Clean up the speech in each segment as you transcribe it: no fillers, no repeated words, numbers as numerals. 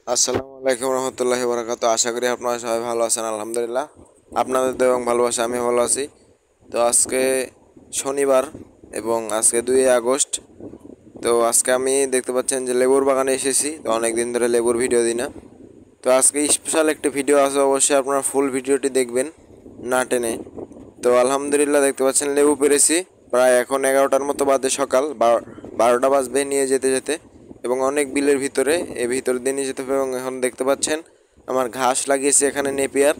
আসসালামু আলাইকুম রহমতুল্লাহি বরকাত। আশা করি আপনারা সবাই ভালো আছেন। আলহামদুলিল্লাহ, আপনাদের দোয়া এবং ভালোবাসা আমি ভালো আছি। তো আজকে শনিবার এবং আজকে 2 আগস্ট। তো আজকে আমি দেখতে পাচ্ছেন যে লেবুর বাগানে এসেছি। তো অনেক দিন ধরে লেবুর ভিডিও দিই না। তো আজকে স্পেশাল একটি ভিডিও আছে, অবশ্যই আপনারা ফুল ভিডিওটি দেখবেন না টেনে। তো আলহামদুলিল্লাহ দেখতে পাচ্ছেন লেবু পেরেছি। প্রায় এখন 11টার মতো বাজে, সকাল 12টা বাজবে নিয়ে যেতে যেতে। এবং অনেক বিলের ভিতরে ভিতর দিয়ে নিয়ে যেতে হবে। এবং এখন দেখতে পাচ্ছেন আমার ঘাস লাগিয়েছে এখানে, নেপিয়ার।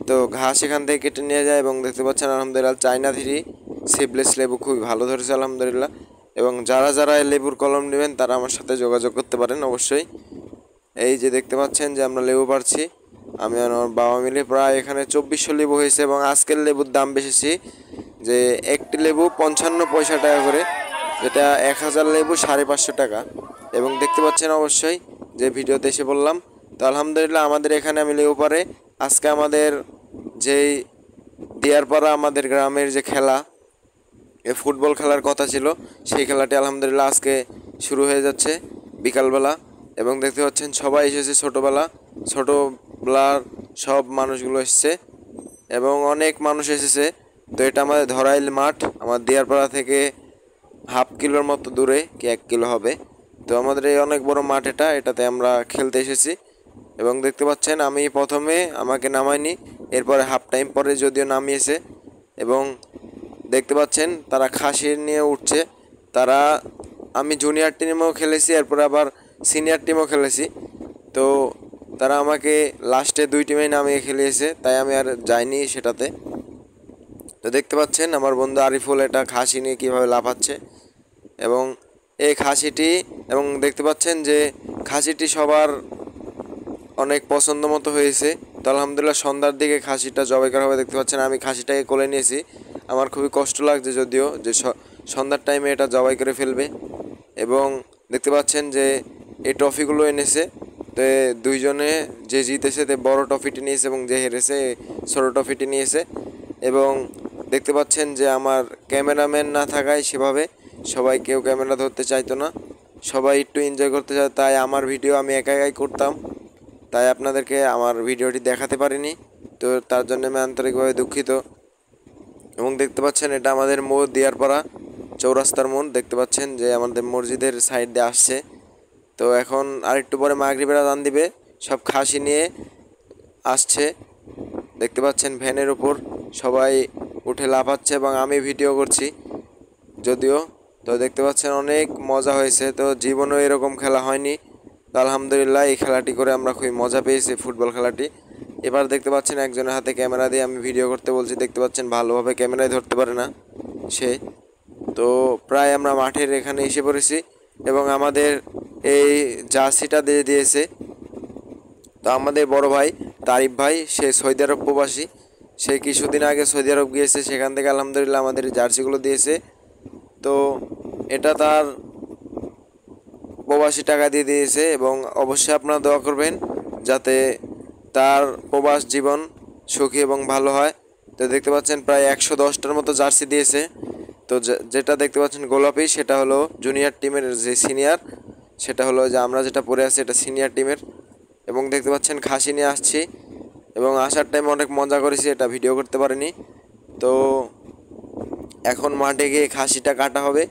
তো ঘাস এখান থেকে কেটে নিয়ে যায় এবং দেখতে পাচ্ছেন আলহামদুলিল্লাহ চায়না থ্রি সিবলেস লেবু খুবই ভালো ধরেছে আলহামদুলিল্লাহ। এবং যারা যারা এই লেবুর কলম নেবেন তারা আমার সাথে যোগাযোগ করতে পারেন অবশ্যই। এই যে দেখতে পাচ্ছেন যে আমরা লেবু পারছি, আমি আর আমার বাবা মিলে প্রায় এখানে 2400 লেবু হয়েছে। এবং আজকের লেবুর দাম বেশিছি যে একটি লেবু 55 পয়সা করে, যেটা 1000 লেবু 550 টাকা। এবং দেখতে পাচ্ছেন অবশ্যই যে ভিডিওতে এসে বললাম। তো আলহামদুলিল্লাহ আমাদের এখানে আমি লেবু পারে আজকে আমাদের যেই দিয়ারপাড়া আমাদের গ্রামের যে খেলা, ফুটবল খেলার কথা ছিল, সেই খেলাটি আলহামদুলিল্লাহ আজকে শুরু হয়ে যাচ্ছে বিকালবেলা। এবং দেখতে পাচ্ছেন সবাই এসেছে, ছোটোবেলার সব মানুষগুলো এসেছে এবং অনেক মানুষ এসেছে। তো এটা আমাদের ধরাইল মাঠ, আমার দিয়ারপাড়া থেকে হাফ কিলোর মতো দূরে, কি 1 কিলো হবে। তো আমাদের এই অনেক বড় মাঠ, এটাতে আমরা খেলতে এসেছি। এবং দেখতে পাচ্ছেন আমি প্রথমে আমাকে নামায়নি, এরপরে হাফ টাইম পরে যদিও নামিয়েছে। এবং দেখতে পাচ্ছেন তারা খাসি নিয়ে উঠছে। তারা, আমি জুনিয়র টিমেও খেলেছি, এরপর আবার সিনিয়র টিমও খেলেছি। তো তারা আমাকে লাস্টে 2 টিমেই নামিয়ে খেলিয়েছে, তাই আমি আর যাইনি সেটাতে। তো দেখতে পাচ্ছেন আমার বন্ধু আরিফুল এটা খাসি নিয়ে কীভাবে লাফাচ্ছে। এবং এই খাসিটি, এবং দেখতে পাচ্ছেন যে খাসিটি সবার অনেক পছন্দ মতো হয়েছে। তো আলহামদুলিল্লাহ সন্ধ্যার দিকে খাসিটা জবাই করা হবে। দেখতে পাচ্ছেন আমি খাসিটাকে কোলে নিয়েছি। আমার খুবই কষ্ট লাগছে যদিও, যে সন্ধ্যার টাইমে এটা জবাই করে ফেলবে। এবং দেখতে পাচ্ছেন যে এই ট্রফিগুলো এনেছে। তো দুইজনে, যে জিতেছে তে বড় ট্রফিটি নিয়েছে এবং যে হেরেছে ছোটো ট্রফিটি নিয়েছে। এবং দেখতে পাচ্ছেন যে আমার ক্যামেরাম্যান না থাকায় সেভাবে সবাই কেউ ক্যামেরা ধরতে চাইতো না, সবাই একটু এনজয় করতে চায়, তাই আমার ভিডিও আমি একা একাই করতাম, তাই আপনাদেরকে আমার ভিডিওটি দেখাতে পারিনি। তো তার জন্য আমি আন্তরিকভাবে দুঃখিত। এবং দেখতে পাচ্ছেন এটা আমাদের মোড়, দিয়ারপাড়া চৌরাস্তার মোড়। দেখতে পাচ্ছেন যে আমাদের মসজিদের সাইড দিয়ে আসছে। তো এখন আরেকটু পরে মাগরিবের আজান দিবে, সব খাসি নিয়ে আসছে। দেখতে পাচ্ছেন ভ্যানের উপর সবাই উঠে লাফাচ্ছে এবং আমি ভিডিও করছি যদিও। তো দেখতে পাচ্ছেন অনেক মজা হয়েছে, তো জীবনেও এরকম খেলা হয়নি। তো আলহামদুলিল্লাহ এই খেলাটি করে আমরা খুবই মজা পেয়েছি, ফুটবল খেলাটি। এবার দেখতে পাচ্ছেন একজনের হাতে ক্যামেরা দিয়ে আমি ভিডিও করতে বলছি, দেখতে পাচ্ছেন ভালোভাবে ক্যামেরায় ধরতে পারে না সে। তো প্রায় আমরা মাঠের এখানে এসে পড়েছি এবং আমাদের এই জার্সিটা দিয়ে দিয়েছে। তো আমাদের বড় ভাই তারিফ ভাই, সে সৌদি আরব প্রবাসী, সে কিছুদিন আগে সৌদি আরব গিয়েছে, সেখান থেকে আলহামদুলিল্লাহ আমাদের জার্সিগুলো দিয়েছে। তো এটা তার প্রবাসী টাকা দিয়ে দিয়েছে। এবং অবশ্যই আপনারা দোয়া করবেন যাতে তার প্রবাস জীবন সুখী এবং ভালো হয়। তো দেখতে পাচ্ছেন প্রায় 110টার মতো জার্সি দিয়েছে। তো যেটা দেখতে পাচ্ছেন গোলাপি, সেটা হলো জুনিয়র টিমের, যে সিনিয়র সেটা হলো যে আমরা যেটা পরে আছি এটা সিনিয়র টিমের। এবং দেখতে পাচ্ছেন খাসি নিয়ে আসছি এবং আসার টাইমে অনেক মজা করেছি, এটা ভিডিও করতে পারিনি। তো এখন মাঠে গিয়ে খাসিটা কাটা হবে,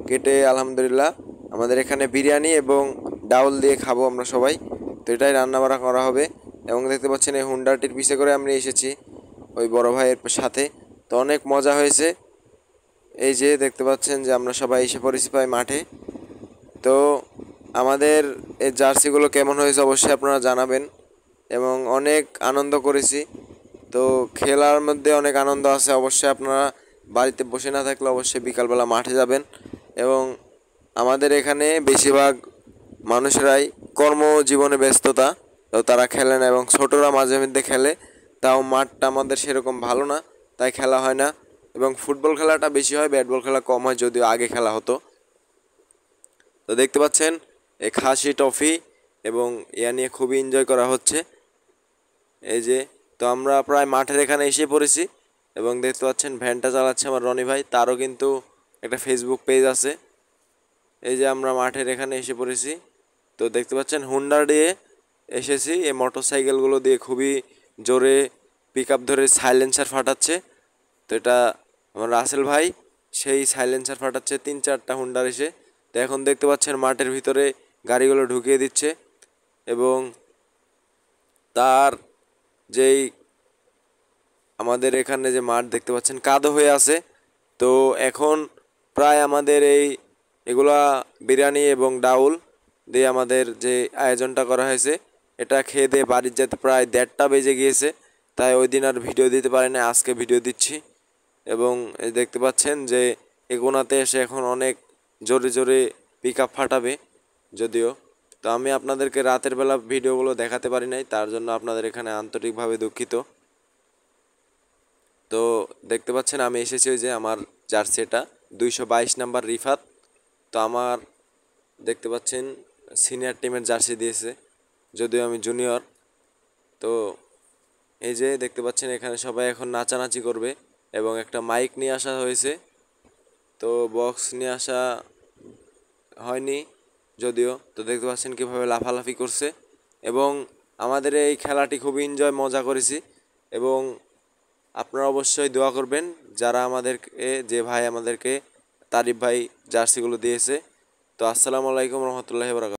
কেটে আলহামদুলিল্লাহ আমাদের এখানে বিরিয়ানি এবং ডাউল দিয়ে খাবো আমরা সবাই। তো এটাই রান্নাবাড়া করা হবে। এবং দেখতে পাচ্ছেন এই হুন্ডাটির পিছে করে আমরা এসেছি ওই বড় ভাইয়ের সাথে। তো অনেক মজা হয়েছে। এই যে দেখতে পাচ্ছেন যে আমরা সবাই এসে পড়েছি প্রায় মাঠে। তো আমাদের এই জার্সিগুলো কেমন হয়েছে অবশ্যই আপনারা জানাবেন। এবং অনেক আনন্দ করেছি। তো খেলার মধ্যে অনেক আনন্দ আছে, অবশ্যই আপনারা বাড়িতে বসে না থাকলে অবশ্যই বিকালবেলা মাঠে যাবেন। এবং আমাদের এখানে বেশিরভাগ মানুষেরাই কর্মজীবনে ব্যস্ততা, তো তারা খেলে না এবং ছোটরা মাঝে মধ্যে খেলে। তাও মাঠটা আমাদের সেরকম ভালো না, তাই খেলা হয় না। এবং ফুটবল খেলাটা বেশি হয়, ব্যাট বল খেলা কম হয়, যদিও আগে খেলা হতো। তো দেখতে পাচ্ছেন এই খাসি টফি এবং ইয়া নিয়ে খুবই এনজয় করা হচ্ছে। এই যে, তো আমরা প্রায় মাঠের এখানে এসে পড়েছি। এবং দেখতে পাচ্ছেন ভ্যানটা চালাচ্ছে আমার রনি ভাই, তারও কিন্তু একটা ফেসবুক পেজ আছে। এই যে আমরা মাঠের এখানে এসে পড়েছি। তো দেখতে পাচ্ছেন হুন্ডা দিয়ে এসেছি। এই মোটর সাইকেলগুলো দিয়ে খুবই জোরে পিক আপ ধরে সাইলেন্সার ফাটাচ্ছে। তো এটা আমার রাসেল ভাই, সেই সাইলেন্সার ফাটাচ্ছে 3-4টা হুন্ডার এসে। তো এখন দেখতে পাচ্ছেন মাঠের ভিতরে গাড়িগুলো ঢুকিয়ে দিচ্ছে এবং তার যেই আমাদের এখানে যে মাঠ দেখতে পাচ্ছেন কাদো হয়ে আছে। তো এখন প্রায় আমাদের এগুলা বিরিয়ানি এবং ডাউল দিয়ে আমাদের যে আয়োজনটা করা হয়েছে, এটা খেয়ে দিয়ে বাড়ির যেতে প্রায় 1:30টা বেজে গিয়েছে। তাই ওই দিন আর ভিডিও দিতে পারি না, আজকে ভিডিও দিচ্ছি। এবং এই দেখতে পাচ্ছেন যে এগোনাতে এসে এখন অনেক জোরে জোরে পিক আপ ফাটাবে যদিও। তো আমি আপনাদেরকে রাতের বেলা ভিডিওগুলো দেখাতে পারি নাই, তার জন্য আপনাদের এখানে আন্তরিকভাবে দুঃখিত। তো দেখতে পাচ্ছেন আমি এসেছি ওই যে আমার জার্সি, এটা 222 নাম্বার রিফাত। তো আমার দেখতে পাচ্ছেন সিনিয়র টিমের জার্সি দিয়েছে, যদিও আমি জুনিয়র। তো এই যে দেখতে পাচ্ছেন এখানে সবাই এখন নাচানাচি করবে এবং একটা মাইক নিয়ে আসা হয়েছে। তো বক্স নিয়ে আসা হয়নি যদিও। তো দেখতে পাচ্ছেন কীভাবে লাফালাফি করছে এবং আমাদের এই খেলাটি খুবই এনজয় মজা করেছি। এবং আপনারা অবশ্যই দোয়া করবেন যারা আমাদেরকে, যে ভাই আমাদেরকে তারিফ ভাই জার্সিগুলো দিয়েছে। তো আসসালামু আলাইকুম রহমতুল্লাহি ওয়া বারাকাতুহু।